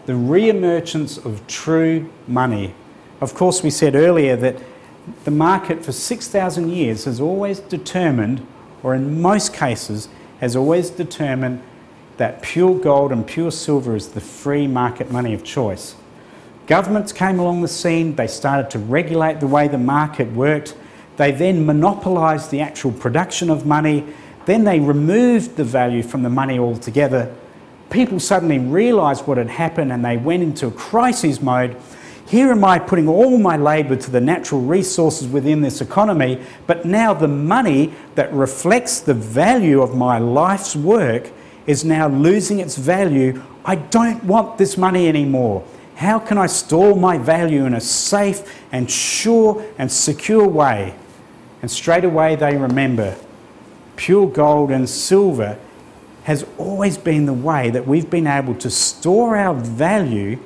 the re-emergence of true money. Of course, we said earlier that the market for 6,000 years has always determined, or in most cases, has always determined that pure gold and pure silver is the free market money of choice. Governments came along the scene, they started to regulate the way the market worked, they then monopolised the actual production of money, then they removed the value from the money altogether. People suddenly realised what had happened and they went into a crisis mode. Here am I putting all my labour to the natural resources within this economy, but now the money that reflects the value of my life's work is now losing its value. I don't want this money anymore. How can I store my value in a safe and sure and secure way? And straight away they remember, pure gold and silver has always been the way that we've been able to store our value,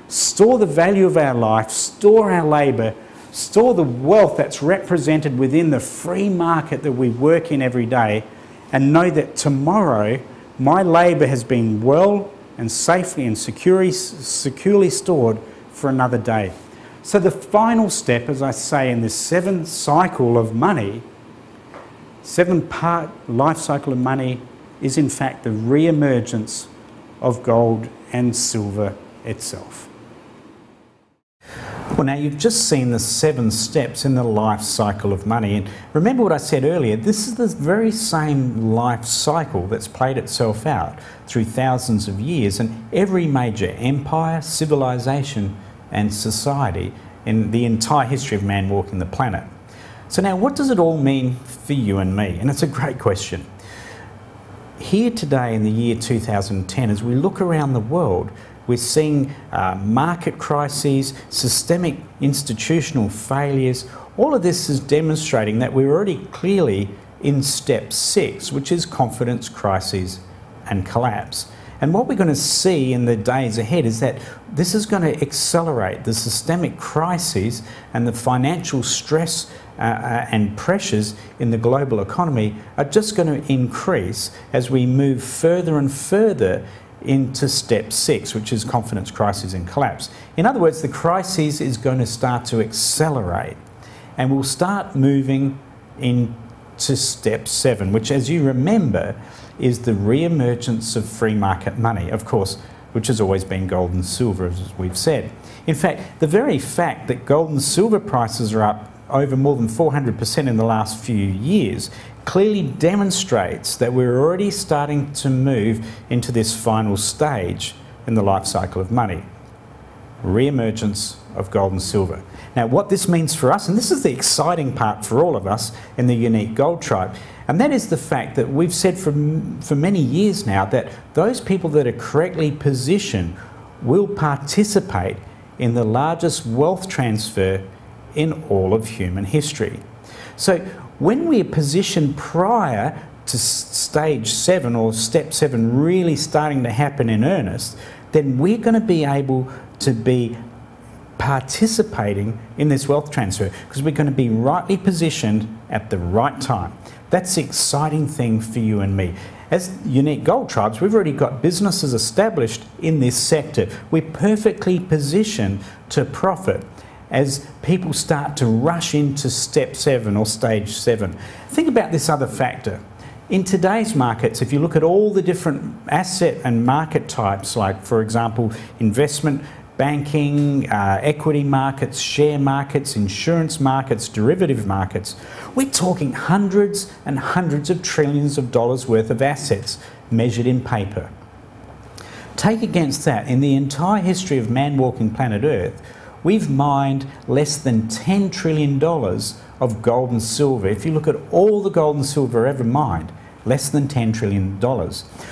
store the value of our life, store our labour, store the wealth that's represented within the free market that we work in every day, and know that tomorrow my labour has been well and safely and securely stored for another day. So the final step, as I say, in this 7th cycle of money, 7-part life cycle of money, is in fact the re-emergence of gold and silver itself. Well, now you've just seen the 7 steps in the life cycle of money, and remember what I said earlier, this is the very same life cycle that's played itself out through thousands of years in every major empire, civilization and society in the entire history of man walking the planet. So now what does it all mean for you and me? And it's a great question. Here today in the year 2010, as we look around the world, we're seeing market crises, systemic institutional failures. All of this is demonstrating that we're already clearly in step 6, which is confidence, crises and collapse. And what we're going to see in the days ahead is that this is going to accelerate. The systemic crises and the financial stress and pressures in the global economy are just going to increase as we move further and further into step 6, which is confidence, crisis and collapse. In other words, the crisis is going to start to accelerate and we'll start moving into step 7, which, as you remember, is the re-emergence of free market money, of course, which has always been gold and silver, as we've said. In fact, the very fact that gold and silver prices are up over more than 400% in the last few years clearly demonstrates that we're already starting to move into this final stage in the life cycle of money, re-emergence of gold and silver. Now, what this means for us, and this is the exciting part for all of us in the unique gold tribe, and that is the fact that we've said for many years now that those people that are correctly positioned will participate in the largest wealth transfer in all of human history. So when we're positioned prior to stage 7 or step 7 really starting to happen in earnest, then we're going to be able to be participating in this wealth transfer because we're going to be rightly positioned at the right time. That's the exciting thing for you and me. As unique gold tribes, we've already got businesses established in this sector. We're perfectly positioned to profit as people start to rush into step 7 or stage 7. Think about this other factor. In today's markets, if you look at all the different asset and market types, like for example, investment banking, equity markets, share markets, insurance markets, derivative markets, we're talking hundreds and hundreds of trillions of dollars worth of assets measured in paper. Take against that, in the entire history of man walking planet Earth, we've mined less than $10 trillion of gold and silver. If you look at all the gold and silver ever mined, less than $10 trillion.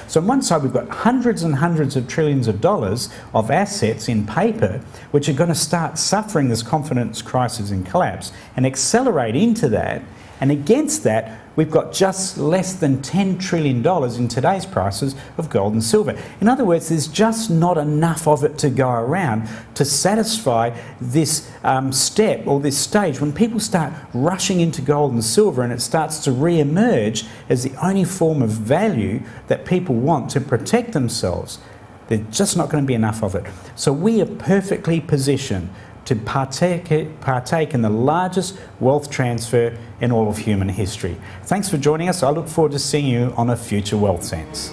So on one side we've got hundreds and hundreds of trillions of dollars of assets in paper which are going to start suffering this confidence crisis and collapse and accelerate into that, and against that we've got just less than $10 trillion in today's prices of gold and silver. In other words, there's just not enough of it to go around to satisfy this step or this stage when people start rushing into gold and silver and it starts to re-emerge as the only form of value that people want to protect themselves. There's just not going to be enough of it. So we are perfectly positioned to partake in the largest wealth transfer in all of human history. Thanks for joining us. I look forward to seeing you on a future Wealth Sense.